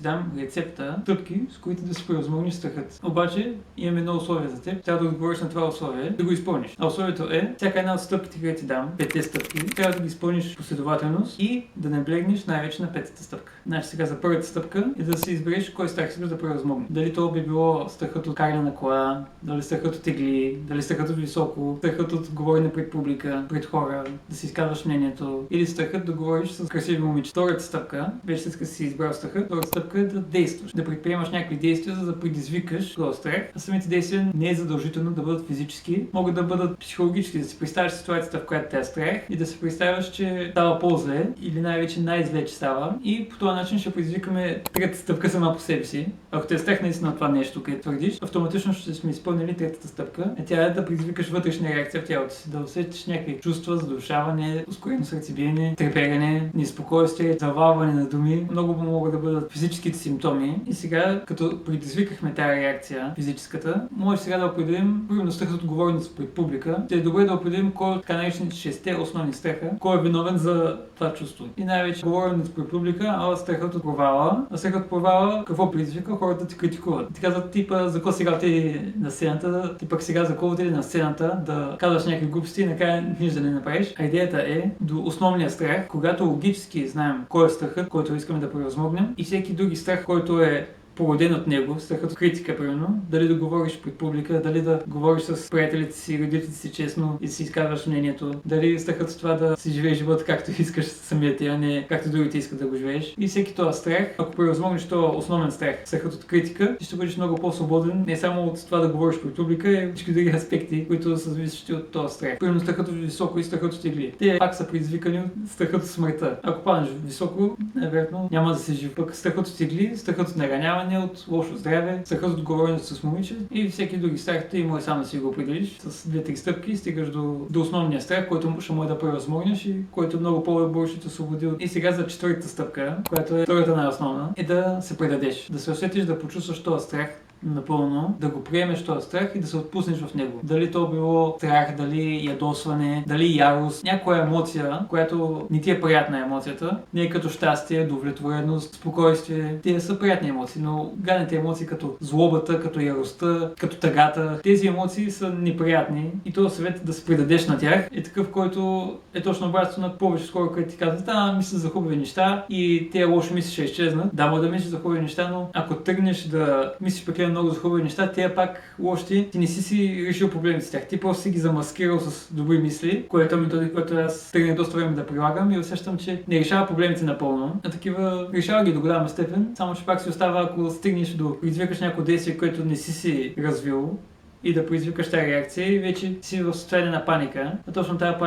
дам рецепта, стъпки, с които да си превъзмогнеш страхът. Обаче имам едно условие за теб. Трябва да отговориш на това условие, да го изпълниш. А условието е, всяка една от стъпките, които ти дам, 5 стъпки, трябва да ги изпълниш последователност и да наблегнеш най-вече на 5-та стъпка. Значи сега за първата стъпка е да си избереш кой страх искаш да превъзмогне. Дали то би било страхът от каране на кола, дали страхът от тегли, дали страхът от високо, страхът от говорене пред публика, пред хора, да си изказваш мнението, или страхът да говориш с красиви момичета. Втората стъпка, вече след като си избрал страха, втората стъпка е да действаш, да предприемаш някакви действия, за да предизвикаш този страх. А самите действия не е задължително да бъдат физически, могат да бъдат психологически, да си представиш ситуацията, в която те е страх и да се представяш, че става по-зле или най-вече най-зле, че става, и по този начин ще предизвикаме третата стъпка сама по себе си. Ако те е страх наистина на това нещо, което твърдиш, автоматично ще сме изпълнили третата стъпка. Тя е да предизвикаш вътрешна реакция в тялото си, да усетиш някакви чувства, задушаване, ускорено сърцебиене, треперене, неспокойствие, завалване на думи. Много могат да бъдат физическите симптоми. И сега, като предизвикахме тази реакция, физическата, може сега да определим, примерно страхът от говоренето пред публика. Ще е добре да определим кой от така наречените 6 основни страха, кой е виновен за това чувство. И най-вече говоренето пред публика, а страхът от провала. А страхът от провала какво предизвика? Хората ти критикуват. Ти казват типа, за какво сега ти на сцената, ти пък сега за какво ти на сцената да казваш някакви глупости и накрая нищо да не направиш. А идеята е до основния страх, когато логически знаем кой е страхът, който искаме да превъзмогнем, и всеки други страх, който е породен от него, страхът от критика, примерно, дали да говориш пред публика, дали да говориш с приятелите си, родителите си честно и да си изказваш мнението, дали страхът от това да си живееш живота както искаш самия ти, а не както другите искат да го живееш. И всеки този страх, ако превъзмогнеш този основен страх, страхът от критика, ти ще бъдеш много по-свободен, не само от това да говориш пред публика, и всички други аспекти, които са зависещи от този страх. Примерно страхът от високо и страхът от тегли. Те пак са предизвикани от страхът от смъртта. Ако паднеш високо, най-вероятно няма да се жив. Пък страхът от тегли, страхът от нараняване, от лошо здраве, страхът от говоренето с момиче и всеки други страх, ти може сам да си го определиш с 2-3 стъпки и стигаш до основния страх, който ще може да превъзмогнеш и който много по-добро ще те освободи. И сега за четвъртата стъпка, която е втората най-основна, е да се предадеш, да се усетиш, да почувстваш този страх напълно, да го приемеш този страх и да се отпуснеш в него. Дали то било страх, дали ядосване, дали ярост, някоя емоция, която не ти е приятна емоцията, не е като щастие, удовлетвореност, спокойствие. Те са приятни емоции, но гадните емоции като злобата, като яростта, като тъгата, тези емоции са неприятни и този съвет да се предадеш на тях е такъв, който е точно обратно на повече скоро, където ти казват, мисля за хубави неща и тези лоши мисли ще изчезнат. Да, може да мислиш за хубави неща, но ако тръгнеш да мислиш прекалено много за хубави неща, те пак лоши, ти не си решил проблемите с тях. Ти просто си ги замаскирал с добри мисли, което е методика, която аз тръгнах доста време да прилагам и усещам, че не решава проблемите напълно. А такива решава ги до голяма степен, само че пак си остава, ако стигнеш до предизвикаш някакво действие, което не си развил и да предизвикаш тази реакция и вече си в състояние на паника. А точно тази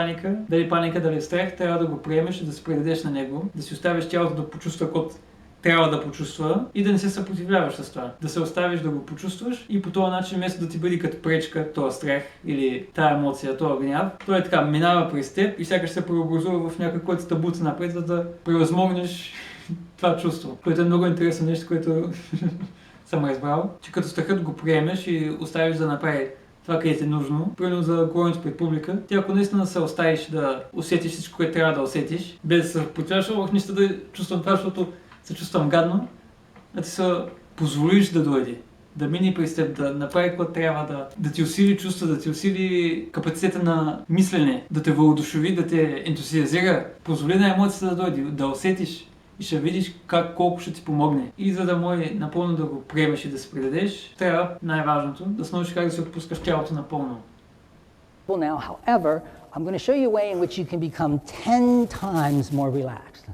паника, дали е страх, трябва да го приемеш и да се предадеш на него, да си оставиш тялото да почувства каквото трябва да почувства и да не се съпротивляваш с това. Да се оставиш да го почувстваш и по този начин, вместо да ти бъде като пречка този страх или тая емоция, този гняв, той е така, минава през теб и сякаш се преобразува в някакъв, който табута напред, за да превъзмогнеш това чувство. Което е много интересно нещо, което съм разбрал, че като страхът го приемеш и оставиш да направи това, където е нужно, примерно за говоренето пред публика, ти ако наистина се оставиш да усетиш всичко, което трябва да усетиш, без да се потвърждаш, не ще да чувствам това, защото се чувствам гадно, да ти се позволиш да дойде, да мине през теб, да направи какво трябва, да ти усили чувства, да ти усили капацитета на мислене, да те въодушеви, да те ентусиазира. Позволи на емоцията да дойде, да усетиш и ще видиш колко ще ти помогне. И за да може напълно да го приемеш и да се предадеш, трябва най-важното да се научиш как да се отпускаш тялото напълно. Now, however, I'm going to show you a way in which you can become 10 times more relaxed.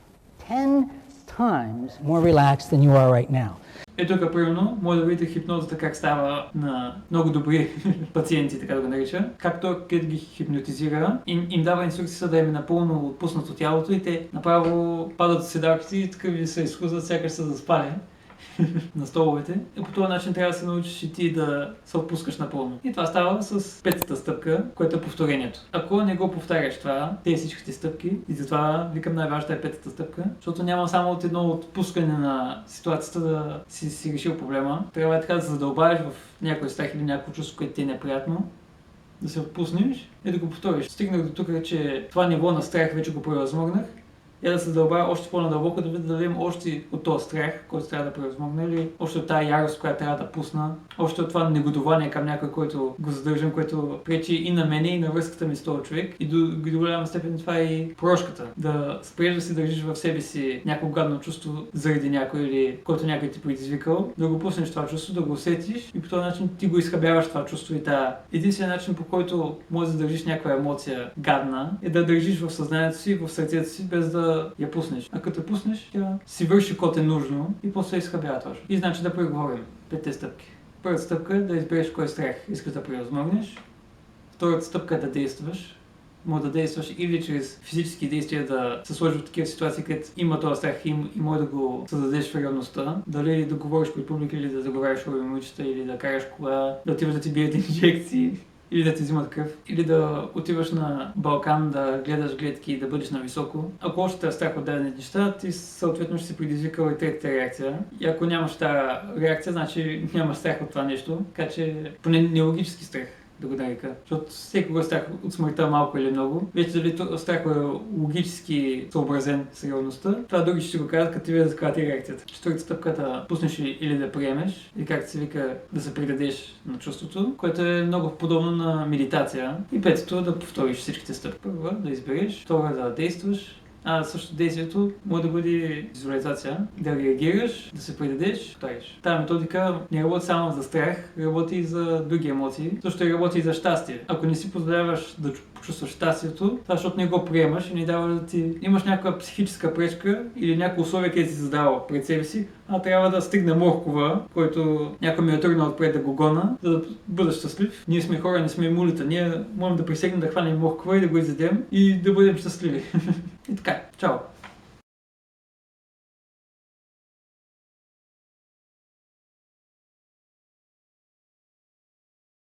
10 times more relaxed than you are right now. Ето тук, примерно, може да видите хипнозата как става на много добри пациенти, така да го нарича. Как той ги хипнотизира, им дава инструкция да им е напълно отпуснато тялото и те направо падат от седалките и така ви се изхлузват, сякаш са заспали на столовете. И по този начин трябва да се научиш и ти да се отпускаш напълно. И това става с петата стъпка, което е повторението. Ако не го повтаряш това, тези всичките стъпки, и затова викам най-важната е петата стъпка, защото няма само от едно отпускане на ситуацията да си решил проблема. Трябва така да се задълбаеш в някой страх или някакво чувство, което ти е неприятно, да се отпуснеш и да го повториш. Стигнах до тук, че това ниво на страх вече го превъзмогнах Я да се задълбая още по-надълбоко, да видя дали още от този страх, който трябва да превъзмогна, или още от тази ярост, която трябва да пусна, още от това негодование към някой, който го задържам, което пречи и на мене, и на връзката ми с този човек. И до голяма степен това е и прошката. Да спреш да си държиш в себе си някакво гадно чувство заради някой или който някой ти предизвикал, да го пуснеш това чувство, да го усетиш и по този начин ти го изхабяваш това чувство и тази. Единственият начин, по който можеш да държиш някаква емоция гадна, е да държиш в съзнанието си, в сърцето си, без да я пуснеш. А като я пуснеш, тя си върши каквото е нужно и после изхабява това. И значи да преговорим 5 стъпки. Първата стъпка е да избереш кой страх искаш да превъзмогнеш. Втората стъпка е да действаш. Може да действаш или чрез физически действия да се сложиш в такива ситуации, където има този страх и може да го създадеш в реалността. Дали да говориш пред публика, или да заговаряш с момичета, или да караш кола, да отиваш да ти бият инжекции, или да ти взимат кръв, или да отиваш на Балкан, да гледаш гледки и да бъдеш нависоко. Ако още те е страх от дадени неща, ти съответно ще си предизвикал и третата реакция. И ако нямаш тази реакция, значи нямаш страх от това нещо, така че поне нелогически страх да го нарека. Защото всеки го страх от смъртта малко или много. Вече дали страх е логически съобразен с реалността, това други ще си го кажат, като ти видят каква ти е реакцията. Четвърта стъпка е да пуснеш или да приемеш, или както се вика да се предадеш на чувството, което е много подобно на медитация. И петото е да повториш всичките стъпки. Първа да избереш, втора да действаш, а също действието може да бъде визуализация, да реагираш, да се предадеш, повториш. Тази методика не работи само за страх, работи и за други емоции. Също и работи и за щастие. Ако не си позволяваш да почувстваш щастието, това защото не го приемаш и не дава да ти имаш някаква психическа пречка или някакво условие, където си задава пред себе си, а трябва да стигне моркова, който някой ми е тръгнал отпред да го гона, за да бъда щастлив. Ние сме хора, не сме мулита. Ние можем да присегнем да хванем моркова и да го изядем и да бъдем щастливи. И така, чао!